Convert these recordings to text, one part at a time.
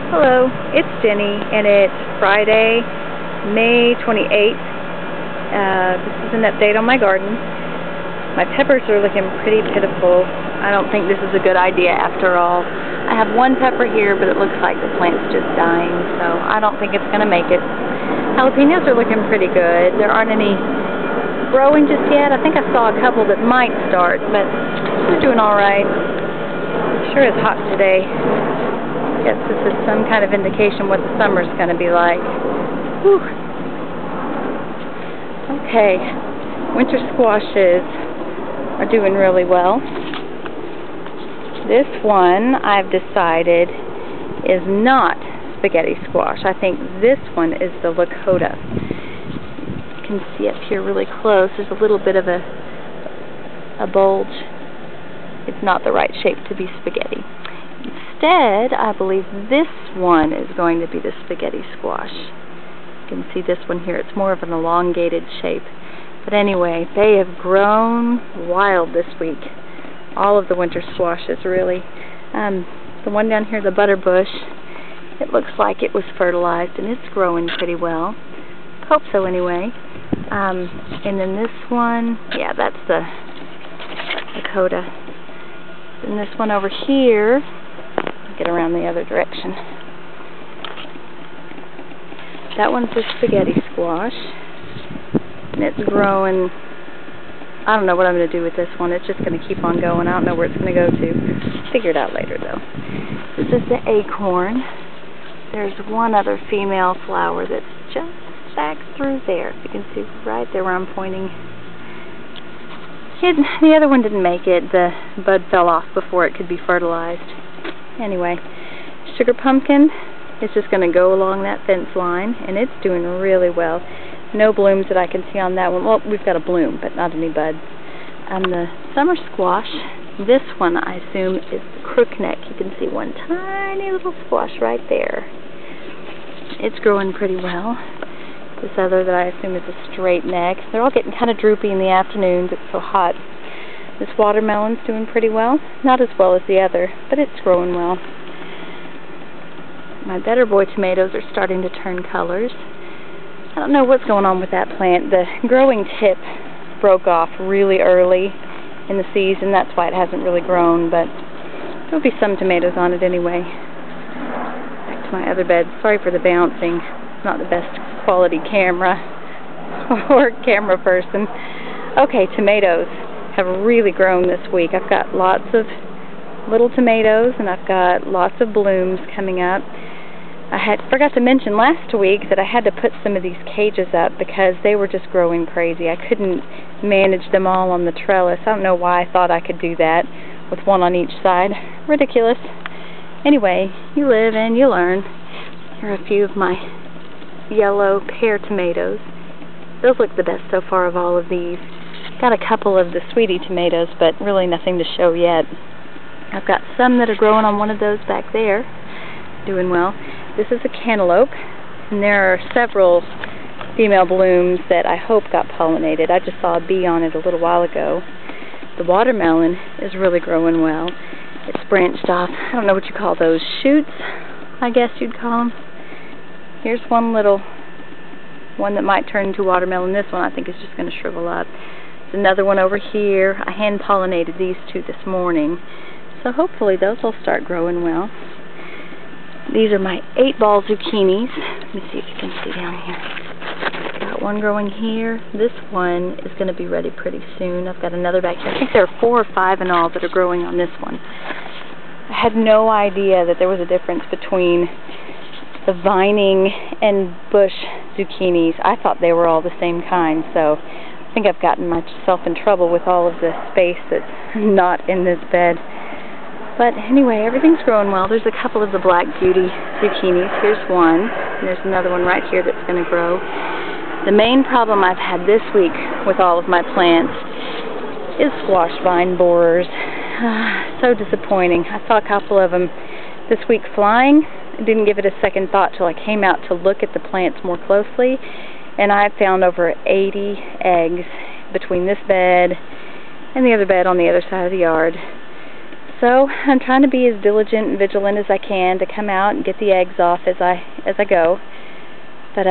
Hello, it's Jenny, and it's Friday, May 28th. This is an update on my garden. My peppers are looking pretty pitiful. I don't think this is a good idea after all. I have one pepper here, but it looks like the plant's just dying, so I don't think it's going to make it. Jalapenos are looking pretty good. There aren't any growing just yet. I think I saw a couple that might start, but they're doing all right. Sure is hot today. I guess this is some kind of indication what the summer's going to be like. Whew. Okay, winter squashes are doing really well. This one, I've decided, is not spaghetti squash. I think this one is the Lakota. You can see up here really close. There's a little bit of a bulge. It's not the right shape to be spaghetti. Instead, I believe this one is going to be the spaghetti squash. You can see this one here. It's more of an elongated shape. But anyway, they have grown wild this week. All of the winter squashes, really. The one down here, the butter bush, it looks like it was fertilized, and it's growing pretty well. Hope so, anyway. And then this one, yeah, that's the Dakota. And this one over here, get around the other direction. That one's a spaghetti squash, and it's growing. I don't know what I'm going to do with this one. It's just going to keep on going. I don't know where it's going to go to. Figure it out later, though. This is the acorn. There's one other female flower that's just back through there. You can see right there where I'm pointing. The other one didn't make it. The bud fell off before it could be fertilized. Anyway, sugar pumpkin is just going to go along that fence line, and it's doing really well. No blooms that I can see on that one. Well, we've got a bloom, but not any buds. The summer squash, this one I assume is the crookneck. You can see one tiny little squash right there. It's growing pretty well. This other that I assume is a straight neck. They're all getting kind of droopy in the afternoons. It's so hot. This watermelon's doing pretty well. Not as well as the other, but it's growing well. My Better Boy tomatoes are starting to turn colors. I don't know what's going on with that plant. The growing tip broke off really early in the season. That's why it hasn't really grown, but there'll be some tomatoes on it anyway. Back to my other bed. Sorry for the bouncing. It's not the best quality camera or camera person. Okay, tomatoes have really grown this week. I've got lots of little tomatoes, and I've got lots of blooms coming up. I forgot to mention last week that I had to put some of these cages up because they were just growing crazy. I couldn't manage them all on the trellis. I don't know why I thought I could do that with one on each side. Ridiculous. Anyway, you live and you learn. Here are a few of my yellow pear tomatoes. Those look the best so far of all of these. Got a couple of the sweetie tomatoes, but really nothing to show yet. I've got some that are growing on one of those back there. Doing well. This is a cantaloupe, and there are several female blooms that I hope got pollinated. I just saw a bee on it a little while ago. The watermelon is really growing well. It's branched off. I don't know what you call those, shoots, I guess you'd call them. Here's one little one that might turn into watermelon. This one I think is just going to shrivel up. There's another one over here. I hand pollinated these two this morning, so hopefully those will start growing well. These are my 8-ball zucchinis. Let me see if you can see down here. Got one growing here. This one is going to be ready pretty soon. I've got another back here. I think there are 4 or 5 in all that are growing on this one. I had no idea that there was a difference between the vining and bush zucchinis. I thought they were all the same kind, so I think I've gotten myself in trouble with all of the space that's not in this bed. But anyway, everything's growing well. There's a couple of the Black Beauty zucchinis. Here's one, and there's another one right here that's going to grow. The main problem I've had this week with all of my plants is squash vine borers. So disappointing. I saw a couple of them this week flying. I didn't give it a second thought till I came out to look at the plants more closely, and I found over 80 eggs between this bed and the other bed on the other side of the yard. So I'm trying to be as diligent and vigilant as I can to come out and get the eggs off as I go. But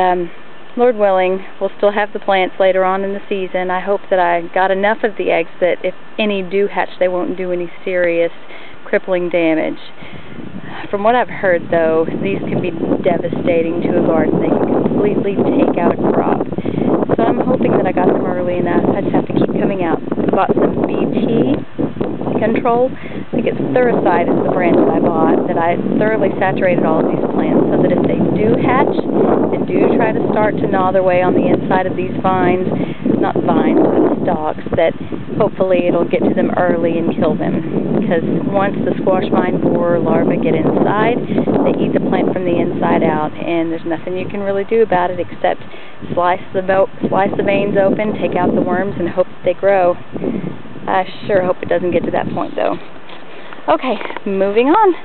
Lord willing, we'll still have the plants later on in the season. I hope that I got enough of the eggs that if any do hatch, they won't do any serious crippling damage. From what I've heard, though, these can be devastating to a garden. They can completely take out a crop. So I'm hoping that I got them early enough. I just have to keep coming out. I bought some BT control. I think it's Thuricide is the brand that I bought, that I thoroughly saturated all of these plants so that if they do hatch and do try to start to gnaw their way on the inside of these vines, not vines, but stalks, that hopefully it'll get to them early and kill them. Because once the squash vine borer larvae get inside, they eat the plant from the inside out, and there's nothing you can really do about it except slice the veins open, take out the worms, and hope that they grow. I sure hope it doesn't get to that point, though. Okay, moving on.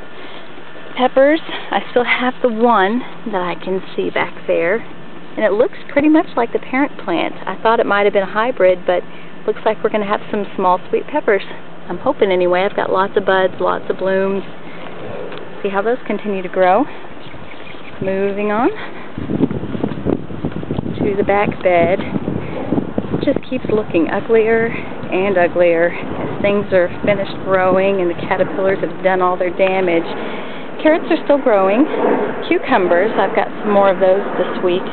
Peppers, I still have the one that I can see back there, and it looks pretty much like the parent plant. I thought it might have been a hybrid, but looks like we're going to have some small sweet peppers. I'm hoping anyway. I've got lots of buds, lots of blooms. See how those continue to grow. Moving on to the back bed. It just keeps looking uglier and uglier as things are finished growing and the caterpillars have done all their damage. Carrots are still growing. Cucumbers, I've got some more of those this week.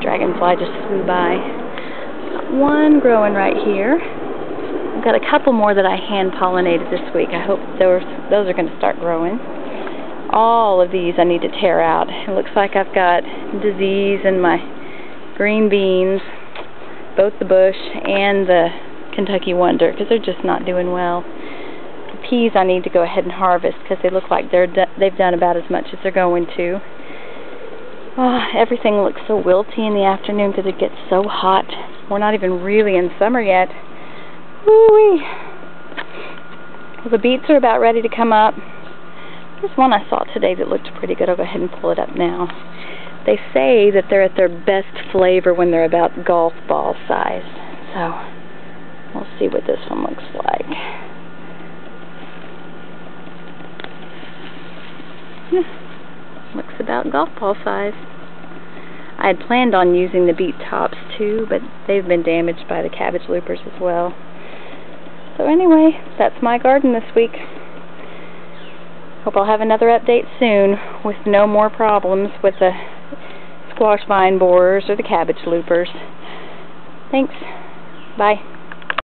Dragonfly just flew by. Got one growing right here. I've got a couple more that I hand pollinated this week. I hope those are going to start growing. All of these I need to tear out. It looks like I've got disease in my green beans, both the bush and the Kentucky Wonder, because they're just not doing well. The peas I need to go ahead and harvest because they look like they've done about as much as they're going to. Oh, everything looks so wilty in the afternoon because it gets so hot. We're not even really in summer yet. Woo-wee. Well, the beets are about ready to come up. There's one I saw today that looked pretty good. I'll go ahead and pull it up now. They say that they're at their best flavor when they're about golf ball size. So, we'll see what this one looks like. Looks about golf ball size. I had planned on using the beet tops too, but they've been damaged by the cabbage loopers as well. So anyway, that's my garden this week. Hope I'll have another update soon with no more problems with the squash vine borers or the cabbage loopers. Thanks. Bye.